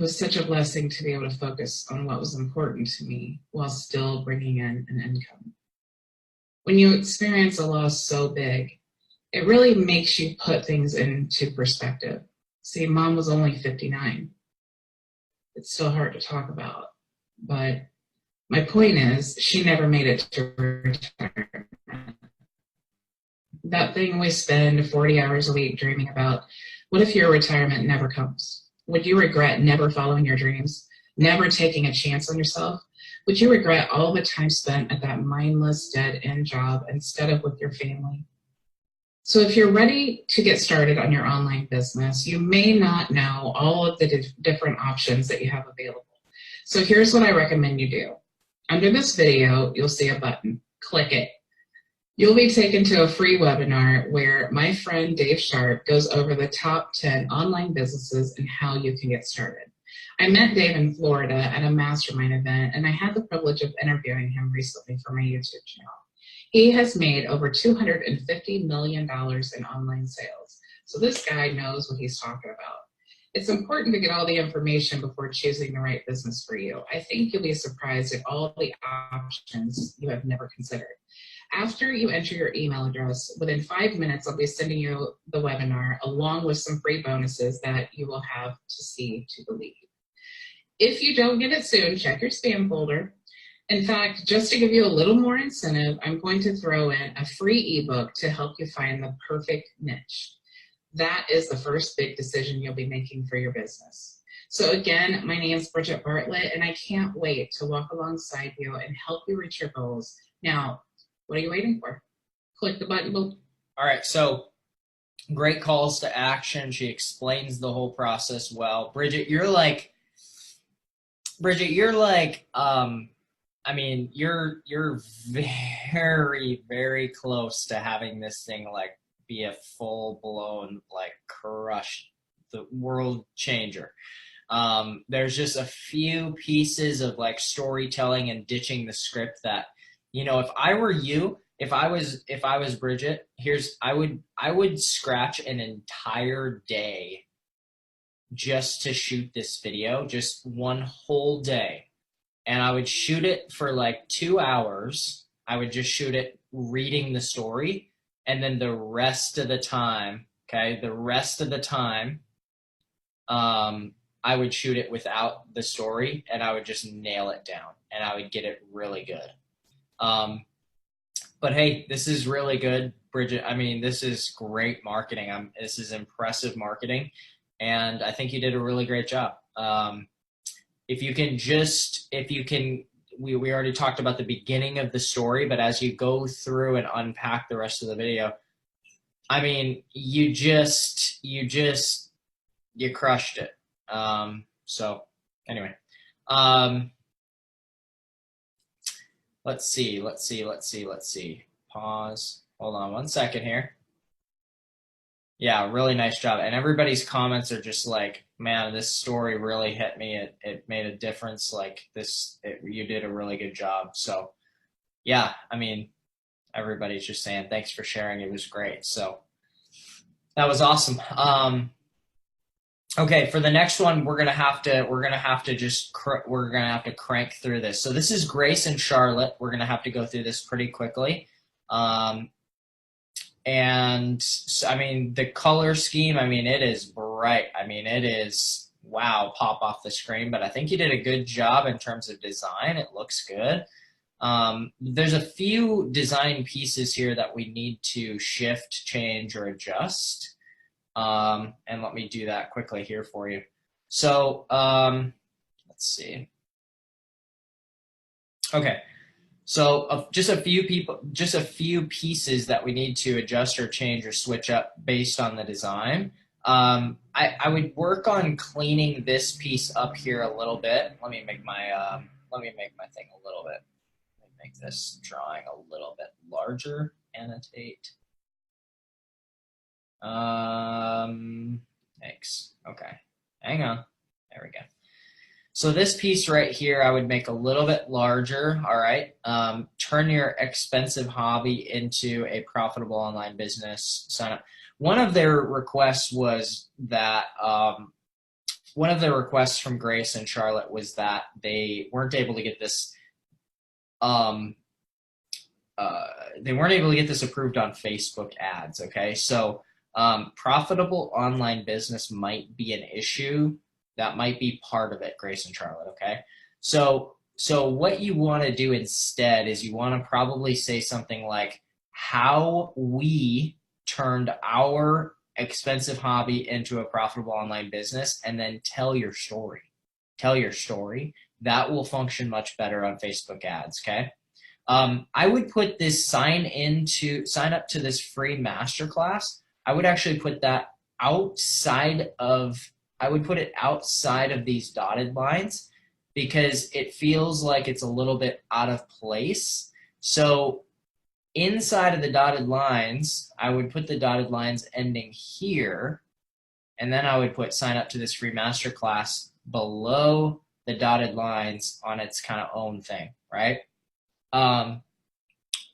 was such a blessing to be able to focus on what was important to me while still bringing in an income. When you experience a loss so big, it really makes you put things into perspective. See, Mom was only 59. It's still hard to talk about, but my point is she never made it to retirement. That thing we spend 40 hours a week dreaming about, what if your retirement never comes? Would you regret never following your dreams, never taking a chance on yourself? Would you regret all the time spent at that mindless, dead-end job instead of with your family? So if you're ready to get started on your online business, you may not know all of the different options that you have available. So here's what I recommend you do. Under this video, you'll see a button. Click it. You'll be taken to a free webinar where my friend Dave Sharp goes over the top 10 online businesses and how you can get started. I met Dave in Florida at a mastermind event, and I had the privilege of interviewing him recently for my YouTube channel. He has made over $250 million in online sales. So this guy knows what he's talking about. It's important to get all the information before choosing the right business for you. I think you'll be surprised at all the options you have never considered. After you enter your email address, within 5 minutes, I'll be sending you the webinar along with some free bonuses that you will have to see to believe. If you don't get it soon, check your spam folder. In fact, just to give you a little more incentive, I'm going to throw in a free ebook to help you find the perfect niche. That is the first big decision you'll be making for your business. So again, my name is Bridget Bartlett, and I can't wait to walk alongside you and help you reach your goals. Now, what are you waiting for? Click the button below. All right, so great calls to action. She explains the whole process well. Bridget, you're like, I mean, you're very, very close to having this thing like be a full-blown, like, crush, the world changer. There's just a few pieces of like storytelling and ditching the script that, you know, if I were you, if I was Bridget, I would scratch an entire day just to shoot this video, just one whole day. And I would shoot it for like 2 hours. I would just shoot it reading the story. And then the rest of the time, I would shoot it without the story, and I would just nail it down, and I would get it really good. But hey, this is really good, Bridget. I mean, this is great marketing. This is impressive marketing, and I think you did a really great job. We already talked about the beginning of the story, but as you go through and unpack the rest of the video, I mean, you crushed it. So anyway, let's see. Pause. Hold on one second here. Yeah, really nice job. And everybody's comments are just like, man, this story really hit me. It made a difference. Like you did a really good job. So yeah, I mean, everybody's just saying, thanks for sharing. It was great. So that was awesome. Okay, for the next one, we're gonna have to crank through this. So this is Grace and Charlotte. We're gonna have to go through this pretty quickly. And I mean, the color scheme, I mean, it is bright. I mean, it is, wow, pop off the screen, but I think you did a good job in terms of design. It looks good. There's a few design pieces here that we need to shift, change, or adjust. And let me do that quickly here for you. So let's see. Okay. So just a few pieces that we need to adjust or change or switch up based on the design. I would work on cleaning this piece up here a little bit. Let me make my thing a little bit. Let me make this drawing a little bit larger. Annotate. Thanks. Okay. Hang on. There we go. So this piece right here, I would make a little bit larger. All right. Turn your expensive hobby into a profitable online business. Sign up. One of their requests was that one of the requests from Grace and Charlotte was that they weren't able to get this approved on Facebook ads. Okay, so profitable online business might be an issue. That might be part of it, Grace and Charlotte. Okay, so what you want to do instead is you want to probably say something like how we turned our expensive hobby into a profitable online business, and then tell your story. That will function much better on Facebook ads. Okay, I would put this sign up to this free masterclass. I would actually put that outside of these dotted lines, because it feels like it's a little bit out of place. So inside of the dotted lines, I would put the dotted lines ending here, and then I would put sign up to this free masterclass below the dotted lines on its kind of own thing, right?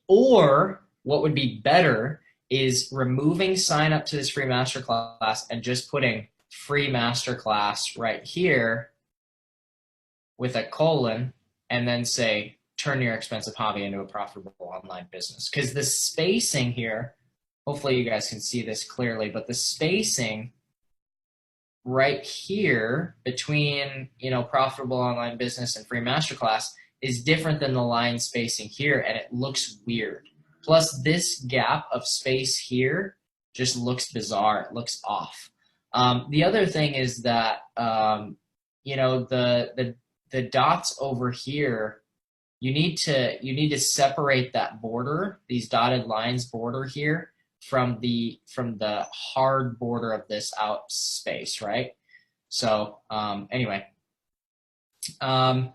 Or what would be better is removing sign up to this free masterclass and just putting free masterclass right here with a colon, and then say turn your expensive hobby into a profitable online business. Because the spacing here, hopefully you guys can see this clearly, but the spacing right here between, profitable online business and free masterclass is different than the line spacing here, and it looks weird. Plus this gap of space here just looks bizarre. It looks off. The other thing is that, the dots over here, you need to separate that border, these dotted lines border here, from the hard border of this out space, right? So anyway, I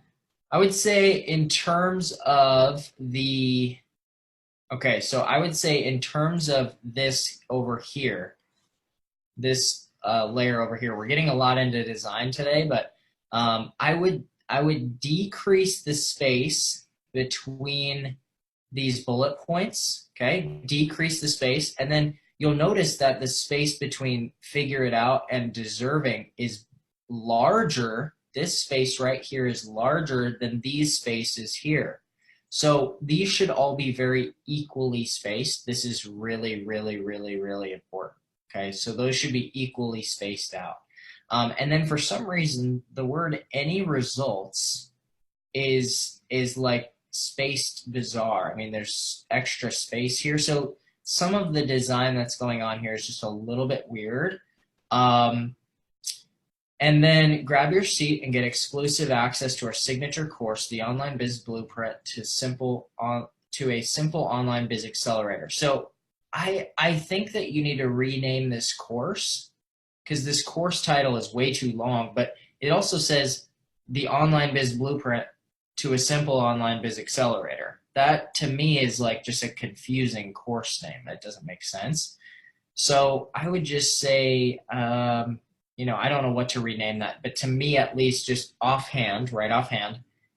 would say in terms of the, okay, so I would say in terms of this over here, this layer over here, we're getting a lot into design today, but I would decrease the space between these bullet points, okay? Decrease the space, and then you'll notice that the space between figure it out and deserving is larger. This space right here is larger than these spaces here. So these should all be very equally spaced. This is really, really, really, really important, okay? So those should be equally spaced out. And then for some reason, the word any results is like spaced bizarre. I mean, there's extra space here. So some of the design that's going on here is just a little bit weird. And then grab your seat and get exclusive access to our signature course, the Online Biz Blueprint to a simple online biz accelerator. So I think that you need to rename this course, because this course title is way too long, but it also says the Online Biz Blueprint to a simple online biz accelerator. That to me is like just a confusing course name. That doesn't make sense. So I would just say, I don't know what to rename that, but to me at least, just offhand,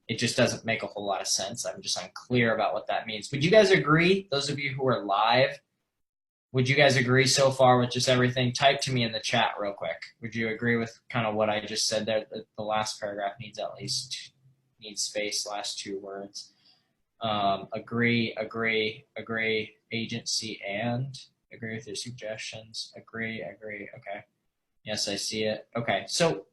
it just doesn't make a whole lot of sense. I'm just unclear about what that means. Would you guys agree, those of you who are live, would you guys agree so far with just everything? Type to me in the chat real quick. Would you agree with kind of what I just said there? The last paragraph needs space, last two words. Agree, agency, and agree with your suggestions. Agree, okay. Yes, I see it. Okay, so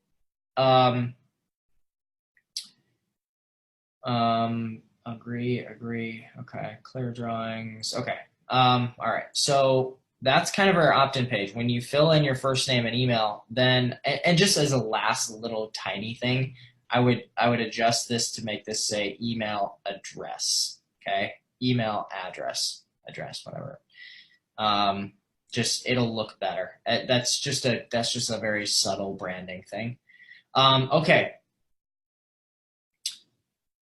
agree, okay, clear drawings, okay. All right, so that's kind of our opt-in page. When you fill in your first name and email, then, and just as a last little tiny thing, I would adjust this to make this say email address, okay? Email address, whatever. Just, it'll look better. That's just a very subtle branding thing. Okay.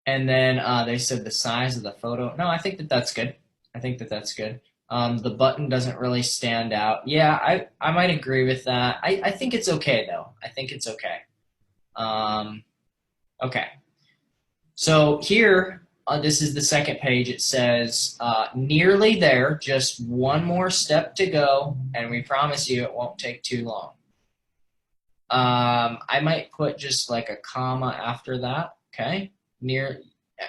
And then they said the size of the photo. No, I think that's good. The button doesn't really stand out. Yeah, I might agree with that. I think it's okay though. I think it's okay. Okay. So here, this is the second page. It says, nearly there, just one more step to go, and we promise you it won't take too long. I might put just like a comma after that, okay?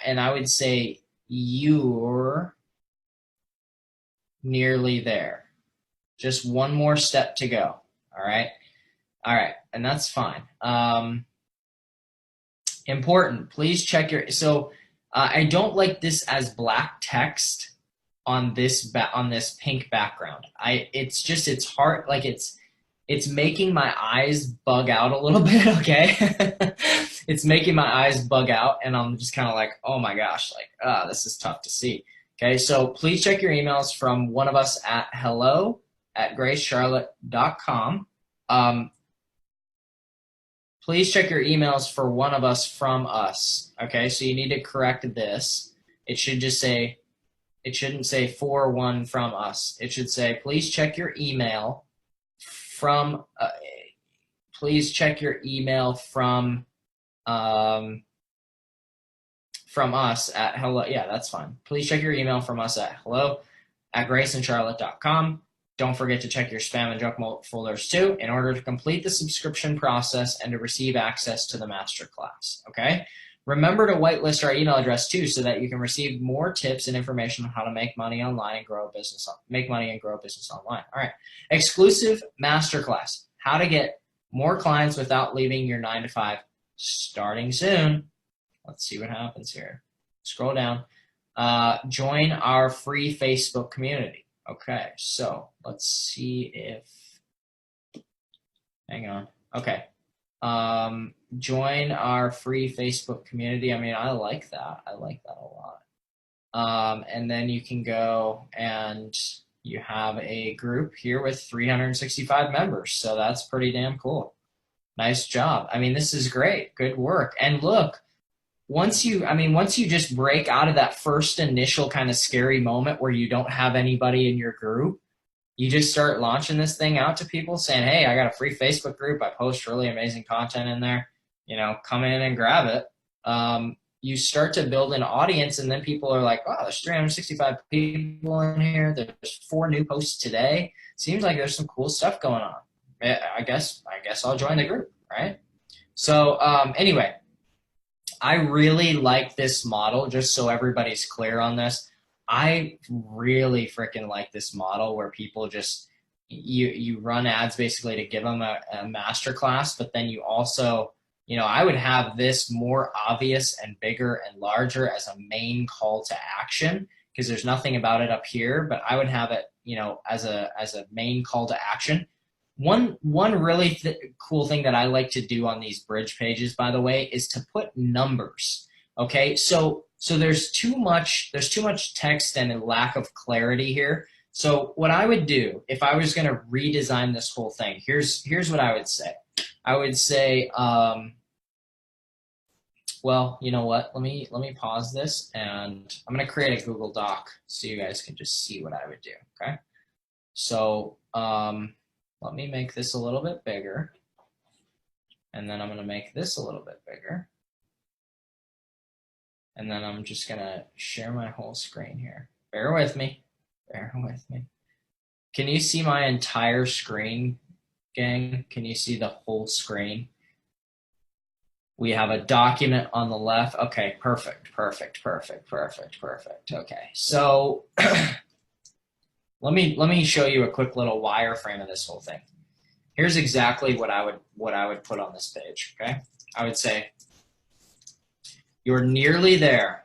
And I would say you're nearly there. Just one more step to go, all right? All right, and that's fine. Important, please check your, so I don't like this as black text on this pink background. It's hard, like it's making my eyes bug out a little bit, okay? It's making my eyes bug out, and I'm just kind of like, oh my gosh, like, this is tough to see. Okay, so please check your emails from one of us at hello@gracecharlotte.com. Please check your emails for one of us from us. Okay, so you need to correct this. It should just say, it shouldn't say for one from us. It should say, please check your email from, please check your email from us at hello. Yeah, that's fine. Please check your email from us at hello@gracecharlotte.com. Don't forget to check your spam and junk folders too in order to complete the subscription process and to receive access to the masterclass, okay? Remember to whitelist our email address too so that you can receive more tips and information on how to make money online and grow a business, online. All right, exclusive masterclass, how to get more clients without leaving your 9-to-5, starting soon. Let's see what happens here. Scroll down. Join our free Facebook community. Okay, so let's see if, hang on. Okay. Join our free Facebook community. I mean, I like that. I like that a lot. And then you can go and you have a group here with 365 members. So that's pretty damn cool. Nice job. I mean, this is great. Good work. And look, once you just break out of that first initial kind of scary moment where you don't have anybody in your group, you just start launching this thing out to people saying, hey, I got a free Facebook group. I post really amazing content in there. You know, come in and grab it. You start to build an audience, and then people are like, wow, there's 365 people in here. There's 4 new posts today. Seems like there's some cool stuff going on. I guess I'll join the group, right? So anyway, I really like this model, just so everybody's clear on this. I really freaking like this model where people just, you run ads basically to give them a masterclass, but then you also, you know, I would have this more obvious and bigger and larger as a main call to action, because there's nothing about it up here, but I would have it, you know, as a main call to action. One really cool thing that I like to do on these bridge pages, by the way, is to put numbers. Okay, so there's too much text and a lack of clarity here. So what I would do if I was going to redesign this whole thing, here's what I would say. I would say, well, you know what? Let me pause this, and I'm going to create a Google Doc so you guys can just see what I would do. Okay, so let me make this a little bit bigger, and then I'm going to make this a little bit bigger, and then I'm just going to share my whole screen here. Bear with me. Bear with me. Can you see my entire screen, gang? Can you see the whole screen? We have a document on the left. Okay, perfect. Okay, so let me show you a quick little wireframe of this whole thing. Here's exactly what I would put on this page. Okay, I would say you're nearly there.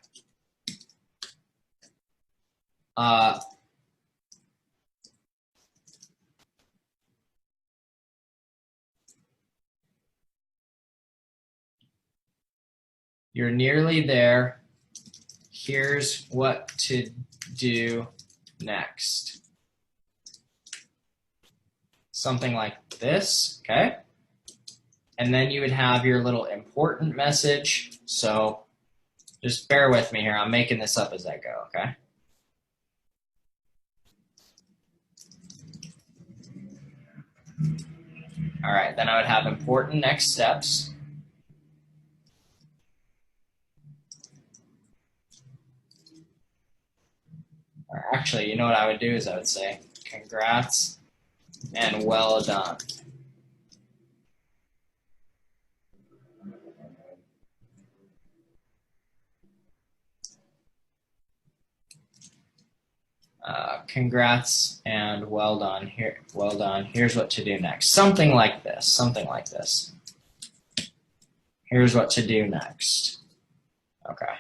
You're nearly there. Here's what to do next. Something like this, okay? And then you would have your little important message. So just bear with me here. I'm making this up as I go, okay? All right, then I would have important next steps. Or actually, you know what I would do is I would say, congrats and well done. congrats and well done. Here, well done. Here's what to do next. Something like this. Something like this. Here's what to do next. Okay.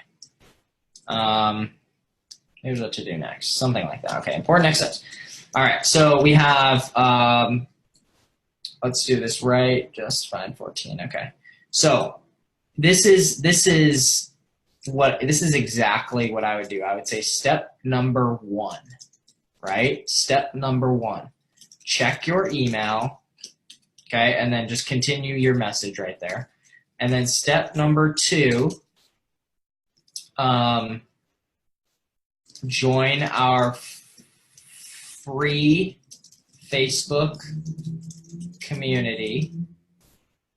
Here's what to do next. Something like that. Okay. Important next steps. All right. So we have. Let's do this right. Just fine. 14. Okay. So this is exactly what I would do. I would say step number 1. Right? Step number 1. Check your email. Okay, and then just continue your message right there. And then step number 2, join our free Facebook community.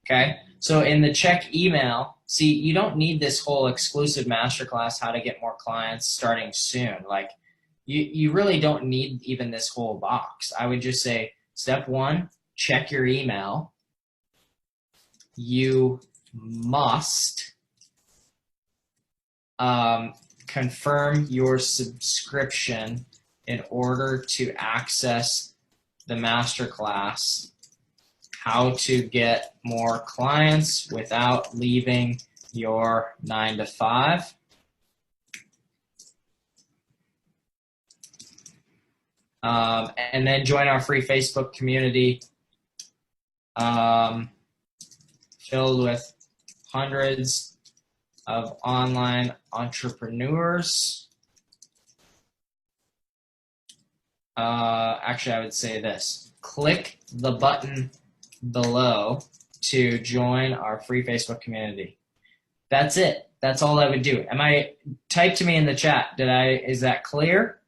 Okay, so in the check email, see, you don't need this whole exclusive masterclass, how to get more clients starting soon. Like, you really don't need even this whole box. I would just say, step 1, check your email. You must confirm your subscription in order to access the masterclass, how to get more clients without leaving your 9 to 5. And then join our free Facebook community filled with hundreds of online entrepreneurs. Actually, I would say this. Click the button below to join our free Facebook community. That's it. That's all I would do. Type to me in the chat. Is that clear?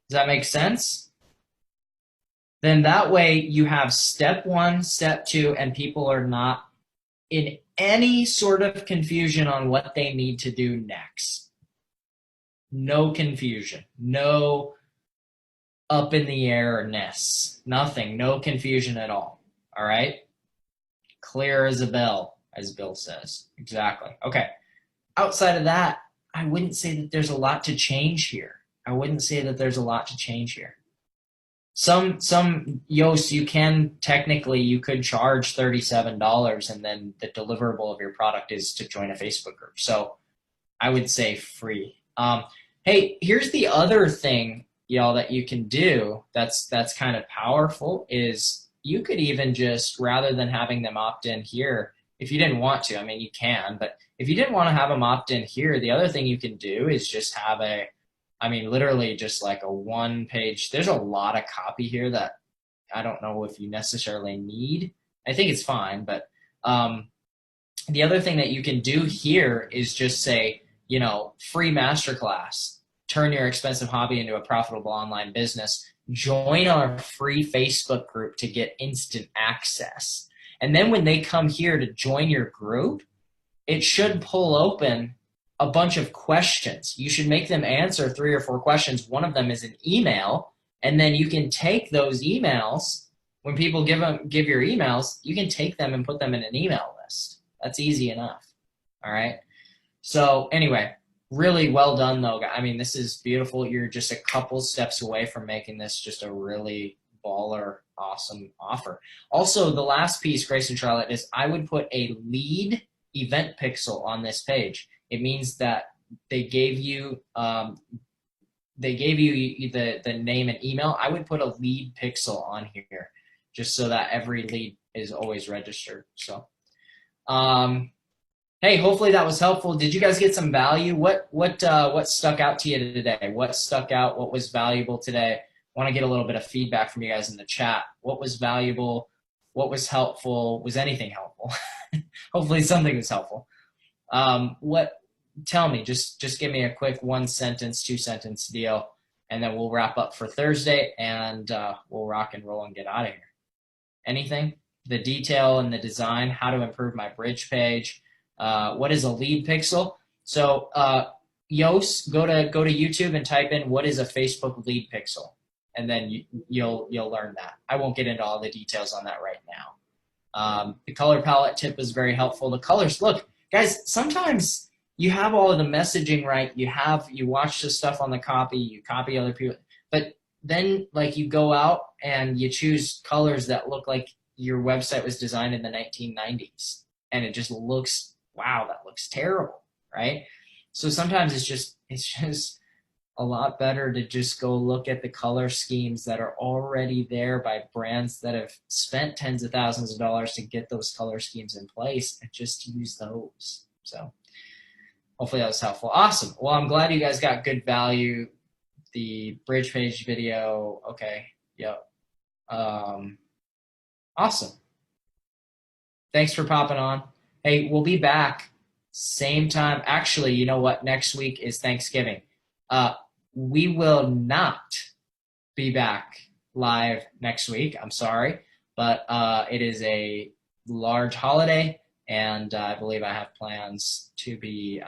Does that make sense? Then that way you have step 1, step 2, and people are not in any sort of confusion on what they need to do next. No confusion. No up in the airness. Nothing. No confusion at all. All right? Clear as a bell, as Bill says. Exactly. Okay. Outside of that, I wouldn't say that there's a lot to change here. Some Yoast, you could charge $37 and then the deliverable of your product is to join a Facebook group. So I would say free. Hey, here's the other thing, y'all, that you can do that's kind of powerful is you could even just, rather than having them opt in here, if you didn't want to, I mean, you can, but if you didn't want to have them opt in here, the other thing you can do is just have literally just like a 1-page, there's a lot of copy here that I don't know if you necessarily need. I think it's fine, but the other thing that you can do here is just say, free masterclass, turn your expensive hobby into a profitable online business, join our free Facebook group to get instant access. And then when they come here to join your group, it should pull open a bunch of questions. You should make them answer 3 or 4 questions. One of them is an email, and then you can take those emails. When people give your emails, you can take them and put them in an email list. That's easy enough. All right. So anyway, really well done though. I mean, this is beautiful. You're just a couple steps away from making this just a really baller, awesome offer. Also, the last piece, Grace and Charlotte, is I would put a lead event pixel on this page. It means that they gave you the name and email. I would put a lead pixel on here just so that every lead is always registered. So, hey, hopefully that was helpful. Did you guys get some value? What stuck out to you today? What stuck out? What was valuable today? I want to get a little bit of feedback from you guys in the chat. What was valuable? What was helpful? Was anything helpful? Hopefully something was helpful. Tell me, just give me a quick 1-sentence, 2-sentence deal, and then we'll wrap up for Thursday, and we'll rock and roll and get out of here. Anything? The detail and the design, how to improve my bridge page, what is a lead pixel? So Yoast, go to YouTube and type in what is a Facebook lead pixel, and then you'll learn that. I won't get into all the details on that right now. The color palette tip is very helpful. The colors, look, guys, sometimes you have all of the messaging right. You watch the stuff on the copy, you copy other people, but then like you go out and you choose colors that look like your website was designed in the 1990s, and it just looks, wow, that looks terrible, right? So sometimes it's just a lot better to just go look at the color schemes that are already there by brands that have spent tens of thousands of dollars to get those color schemes in place, and just use those. So hopefully that was helpful. Awesome. Well, I'm glad you guys got good value. The bridge page video, okay, yep. Awesome. Thanks for popping on. Hey, we'll be back same time. Actually, you know what? Next week is Thanksgiving. We will not be back live next week. I'm sorry, but it is a large holiday, and I believe I have plans to be,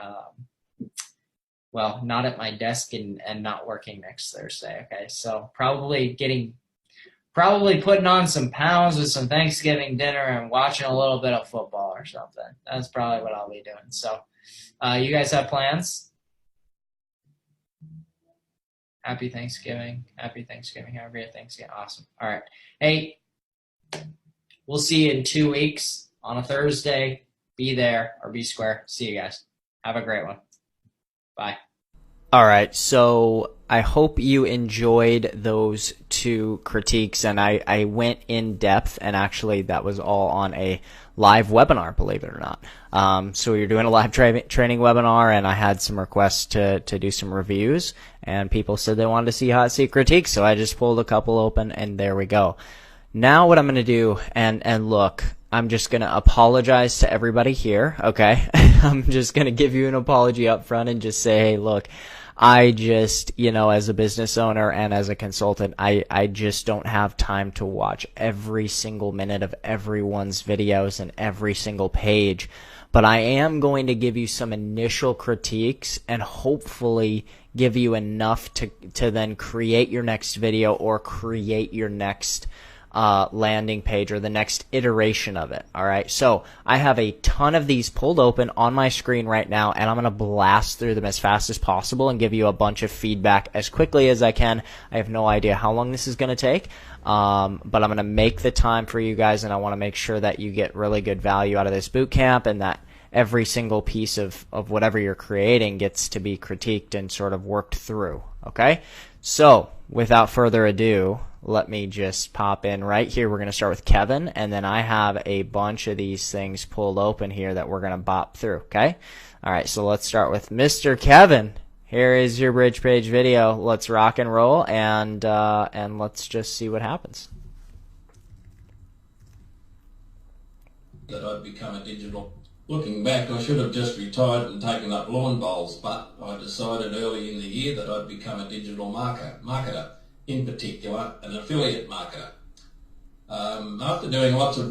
well, not at my desk and not working next Thursday. Okay, so probably putting on some pounds with some Thanksgiving dinner and watching a little bit of football or something. That's probably what I'll be doing. So you guys have plans? Happy Thanksgiving. Happy Thanksgiving. Have a great Thanksgiving. Awesome. All right. Hey, we'll see you in 2 weeks on a Thursday. Be there or be square. See you guys. Have a great one. Bye. All right, so I hope you enjoyed those 2 critiques, and I went in depth, and actually that was all on a live webinar, believe it or not. So we were doing a live training webinar, and I had some requests to do some reviews, and people said they wanted to see hot seat critiques, so I just pulled a couple open, and there we go. Now what I'm going to do, and look, I'm just going to apologize to everybody here, okay? I'm just going to give you an apology up front and just say, hey, look, I just, as a business owner and as a consultant, I just don't have time to watch every single minute of everyone's videos and every single page. But I am going to give you some initial critiques and hopefully give you enough to then create your next video or create your next landing page or the next iteration of it. All right. So I have a ton of these pulled open on my screen right now, and I'm going to blast through them as fast as possible and give you a bunch of feedback as quickly as I can. I have no idea how long this is going to take, but I'm going to make the time for you guys, and I want to make sure that you get really good value out of this boot camp, and that every single piece of whatever you're creating gets to be critiqued and sort of worked through. Okay. So without further ado, let me just pop in right here. We're going to start with Kevin, and then I have a bunch of these things pulled open here that we're going to bop through, okay? All right, so let's start with Mr. Kevin. Here is your bridge page video. Let's rock and roll, and let's just see what happens. That I'd become a digital. Looking back, I should have just retired and taken up lawn bowls, but I decided early in the year that I'd become a digital marketer. In particular, an affiliate marketer. After doing lots of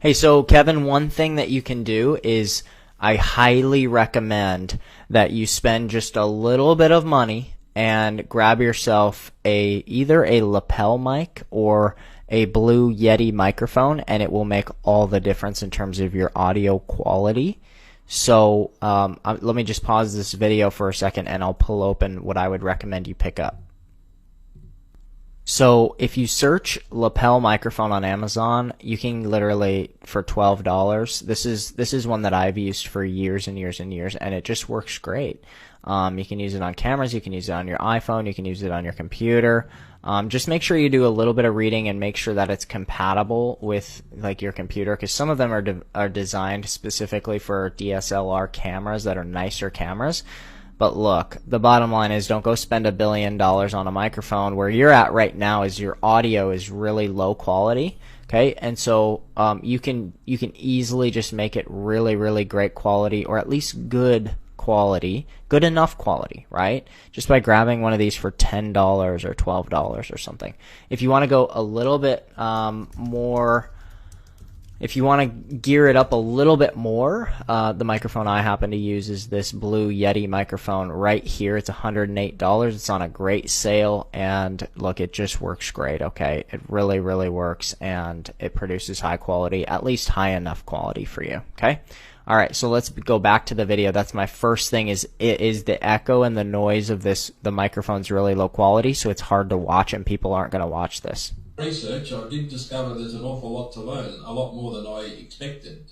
Hey, so Kevin, one thing that you can do is I highly recommend that you spend just a little bit of money and grab yourself either a lapel mic or a Blue Yeti microphone, and it will make all the difference in terms of your audio quality. So let me just pause this video for a second, and I'll pull open what I would recommend you pick up. So if you search lapel microphone on Amazon, you can literally, for $12, this is one that I've used for years and years and years, and it just works great. You can use it on cameras, you can use it on your iPhone, you can use it on your computer. Just make sure you do a little bit of reading and make sure that it's compatible with like your computer, because some of them are designed specifically for DSLR cameras that are nicer cameras. But look, the bottom line is don't go spend $1 billion on a microphone. Where you're at right now is your audio is really low quality, okay? And so you can easily just make it really, really great quality, or at least good quality, good enough quality, right? Just by grabbing one of these for $10 or $12 or something. If you want to go a little bit more, if you want to gear it up a little bit more, the microphone I happen to use is this Blue Yeti microphone right here. It's $108. It's on a great sale, and look, it just works great, okay? It really, really works, and it produces high quality, at least high enough quality for you, okay? All right, so let's go back to the video. That's my first thing is the echo and the noise of the microphone's really low quality, so it's hard to watch and people aren't going to watch this. Research, I did discover there's an awful lot to learn, a lot more than I expected.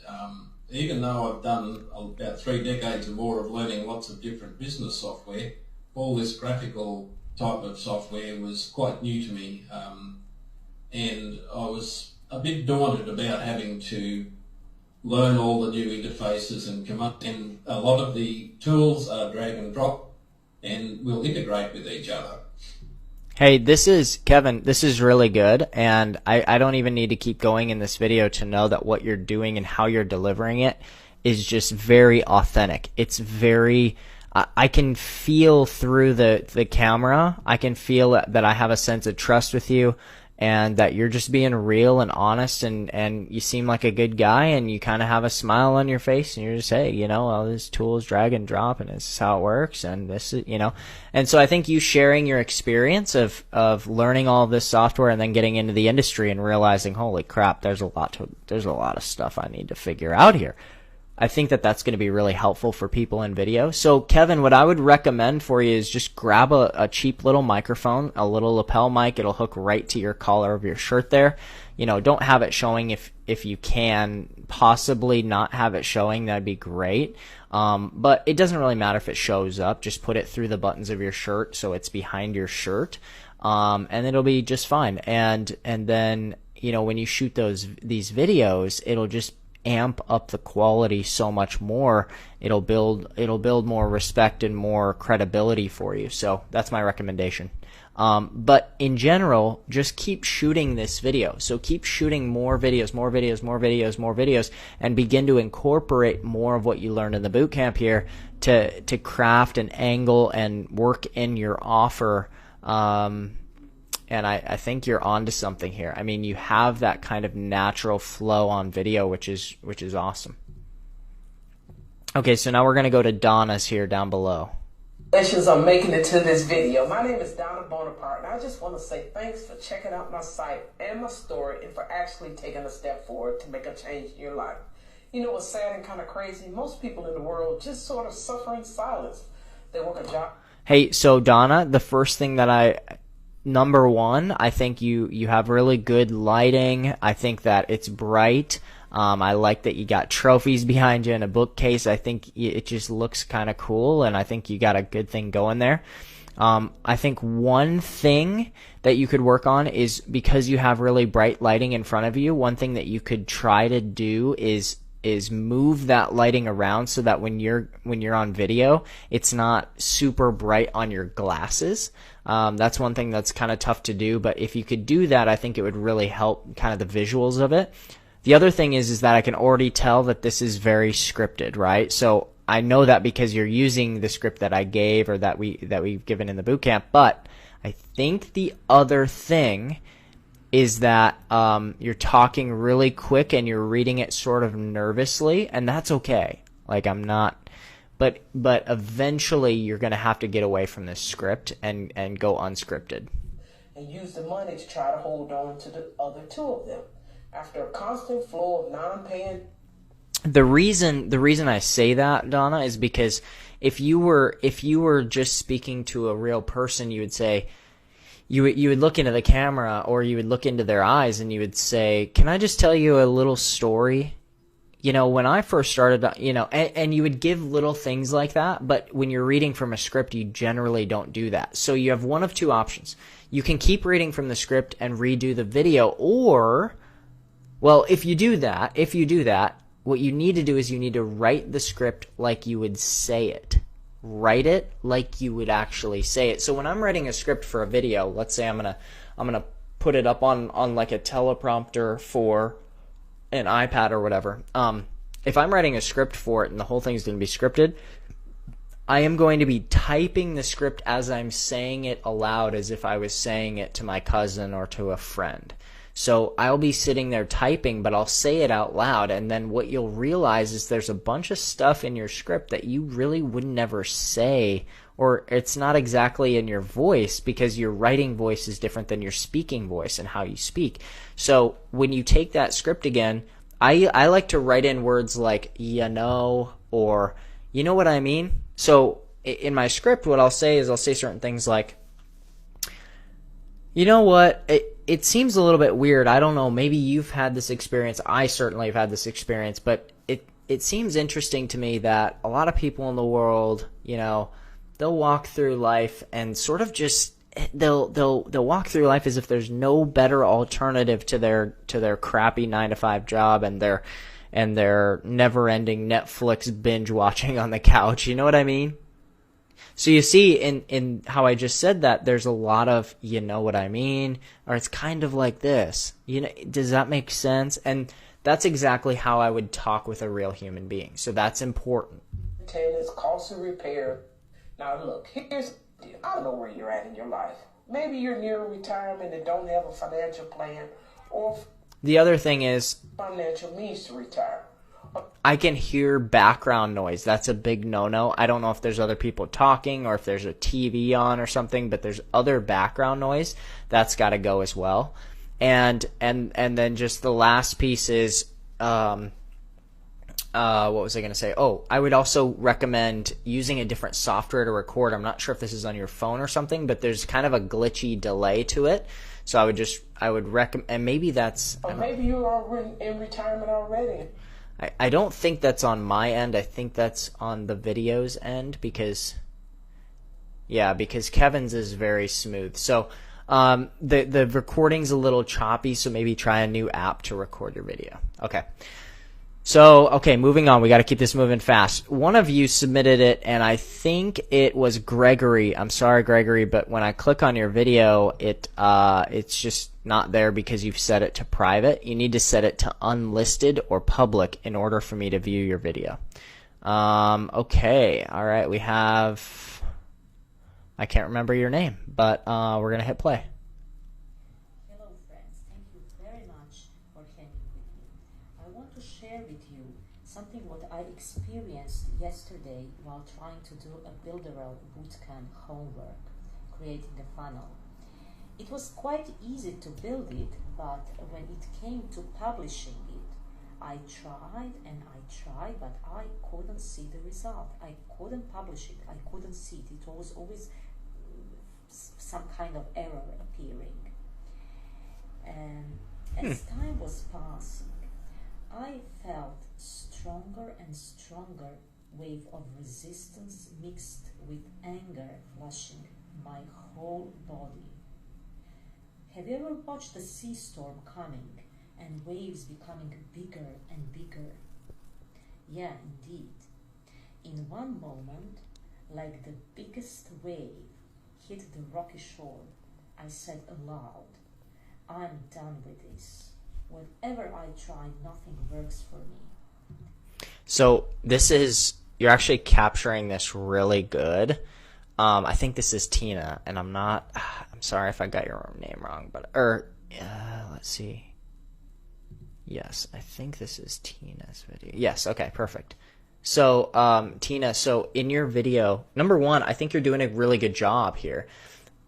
Even though I've done about 3 decades or more of learning lots of different business software, all this graphical type of software was quite new to me, and I was a bit daunted about having to learn all the new interfaces and come up, and a lot of the tools are drag and drop and will integrate with each other. Hey, this is Kevin. This is really good, and I don't even need to keep going in this video to know that what you're doing and how you're delivering it is just very authentic. It's very, I can feel through the camera, I can feel that I have a sense of trust with you, and that you're just being real and honest, and you seem like a good guy, and you kind of have a smile on your face, and you're just, hey, you know, all this tool is drag and drop, and this is how it works, and this is, you know. And so I think you sharing your experience of learning all of this software and then getting into the industry and realizing, holy crap, there's a lot of stuff I need to figure out here. I think that that's going to be really helpful for people in video. So Kevin, what I would recommend for you is just grab a cheap little microphone, a little lapel mic. It'll hook right to your collar of your shirt there. You know, don't have it showing if you can possibly not have it showing. That'd be great. But it doesn't really matter if it shows up. Just put it through the buttons of your shirt so it's behind your shirt. And it'll be just fine. And then, you know, when you shoot these videos, it'll just amp up the quality so much more. It'll build more respect and more credibility for you. So that's my recommendation. But in general, just keep shooting this video. So keep shooting more videos, and begin to incorporate more of what you learned in the bootcamp here to craft an angle and work in your offer. And I think you're onto something here. I mean, you have that kind of natural flow on video, which is awesome. Okay, so now we're going to go to Donna's here down below. Congratulations on making it to this video. My name is Donna Bonaparte, and I just want to say thanks for checking out my site and my story, and for actually taking a step forward to make a change in your life. You know what's sad and kind of crazy? Most people in the world just sort of suffer in silence. They work a job. Hey, so Donna, the first thing that number one, I think you have really good lighting. I think that it's bright. I like that you got trophies behind you in a bookcase. I think it just looks kind of cool, and I think you got a good thing going there. I think one thing that you could work on is, because you have really bright lighting in front of you, one thing that you could try to do is move that lighting around so that when you're on video, it's not super bright on your glasses. That's one thing that's kind of tough to do, but if you could do that, I think it would really help kind of the visuals of it. The other thing is that I can already tell that this is very scripted, right? So I know that because you're using the script that I gave, or that we've given in the bootcamp. But I think the other thing is that you're talking really quick and you're reading it sort of nervously, and that's okay. Like, I'm not, but eventually you're going to have to get away from this script and go unscripted. And use the money to try to hold on to the other two of them. After a constant flow of non-paying. The reason I say that, Donna, is because if you were just speaking to a real person, you would say, you would look into the camera, or you would look into their eyes, and you would say, "Can I just tell you a little story?" You know, when I first started, you know, and you would give little things like that, but when you're reading from a script, you generally don't do that. So you have one of two options. You can keep reading from the script and redo the video, or, well, if you do that, what you need to do is you need to write the script like you would say it. Write it like you would actually say it. So when I'm writing a script for a video, let's say I'm gonna put it up on like a teleprompter for an iPad or whatever. If I'm writing a script for it and the whole thing is going to be scripted, I am going to be typing the script as I'm saying it aloud, as if I was saying it to my cousin or to a friend. So I'll be sitting there typing, but I'll say it out loud, and then what you'll realize is there's a bunch of stuff in your script that you really would never say, or it's not exactly in your voice, because your writing voice is different than your speaking voice and how you speak. So when you take that script again, I like to write in words like, you know, or you know what I mean? So in my script, what I'll say is I'll say certain things like, you know what, it seems a little bit weird. I don't know, maybe you've had this experience. I certainly have had this experience, but it seems interesting to me that a lot of people in the world, you know, they'll walk through life and sort of just they'll walk through life as if there's no better alternative to their crappy 9-to-5 job and their never-ending Netflix binge watching on the couch. You know what I mean? So you see in how I just said that, there's a lot of, you know what I mean, or it's kind of like this. You know, does that make sense? And that's exactly how I would talk with a real human being. So that's important. Maintenance, cost of repair. Now look, I don't know where you're at in your life. Maybe you're near retirement and don't have a financial plan, or the other thing is financial means to retire. I can hear background noise. That's a big no-no. I don't know if there's other people talking or if there's a TV on or something, but there's other background noise. That's got to go as well. And then just the last piece is what was I going to say? Oh, I would also recommend using a different software to record. I'm not sure if this is on your phone or something, but there's kind of a glitchy delay to it. So I would recommend, and maybe that's... Or maybe you are in retirement already. I don't think that's on my end. I think that's on the video's end because Kevin's is very smooth. So the recording's a little choppy, so maybe try a new app to record your video. Okay. So, okay, moving on. We got to keep this moving fast. One of you submitted it, and I think it was Gregory. I'm sorry, Gregory, but when I click on your video, it's just not there because you've set it to private. You need to set it to unlisted or public in order for me to view your video. Okay, all right, we have... I can't remember your name, but we're going to hit play. Hello, friends. Thank you very much for hanging with me. I want to share with you something what I experienced yesterday while trying to do a Builderall bootcamp homework, creating a funnel. It was quite easy to build it, but when it came to publishing it, I tried and I tried, but I couldn't see the result. I couldn't publish it. I couldn't see it. It was always some kind of error appearing. And as time was passing, I felt stronger and stronger wave of resistance mixed with anger flushing my whole body. Have you ever watched the sea storm coming and waves becoming bigger and bigger? Yeah, indeed. In one moment, like the biggest wave hit the rocky shore, I said aloud, I'm done with this. Whatever I try, nothing works for me. So this is, you're actually capturing this really good. I think this is Tina, and I'm sorry if I got your name wrong, but, let's see. Yes, I think this is Tina's video. Yes, okay, perfect. So, Tina, so in your video, number one, I think you're doing a really good job here.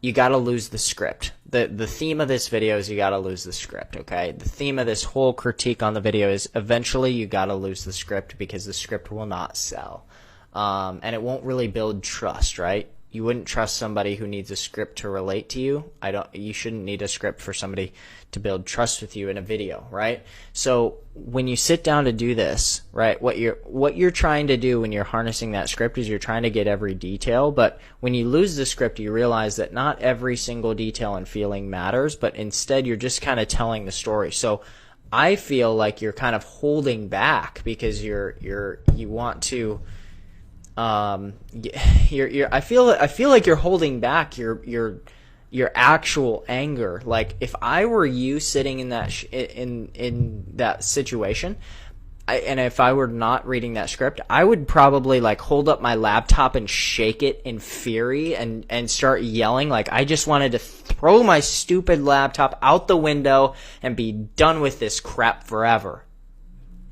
You got to lose the script. The theme of this video is you got to lose the script, okay? The theme of this whole critique on the video is eventually you got to lose the script because the script will not sell. And it won't really build trust, right? You wouldn't trust somebody who needs a script to relate to you. You shouldn't need a script for somebody to build trust with you in a video, right? So when you sit down to do this, right, what you're trying to do when you're harnessing that script is you're trying to get every detail, but when you lose the script, you realize that not every single detail and feeling matters, but instead you're just kind of telling the story. So I feel like you're kind of holding back because you want to I feel like you're holding back your actual anger. Like if I were you sitting in that in that situation, and if I were not reading that script, I would probably like hold up my laptop and shake it in fury and start yelling like I just wanted to throw my stupid laptop out the window and be done with this crap forever.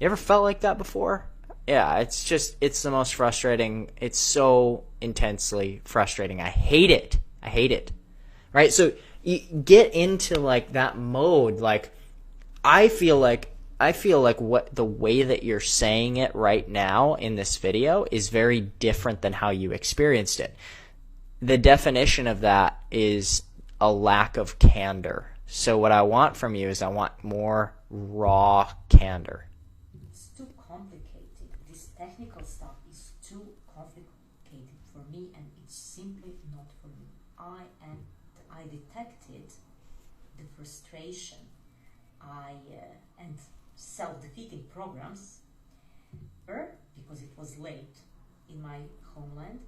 You ever felt like that before? Yeah, it's the most frustrating. It's so intensely frustrating. I hate it. Right? So you get into like that mode. Like I feel like I feel like the way that you're saying it right now in this video is very different than how you experienced it. The definition of that is a lack of candor. So what I want from you is I want more raw candor. It's too complicated. This technical stuff is too complicated for me, and it's simply not for me. I detected the frustration and self-defeating programs because it was late in my homeland.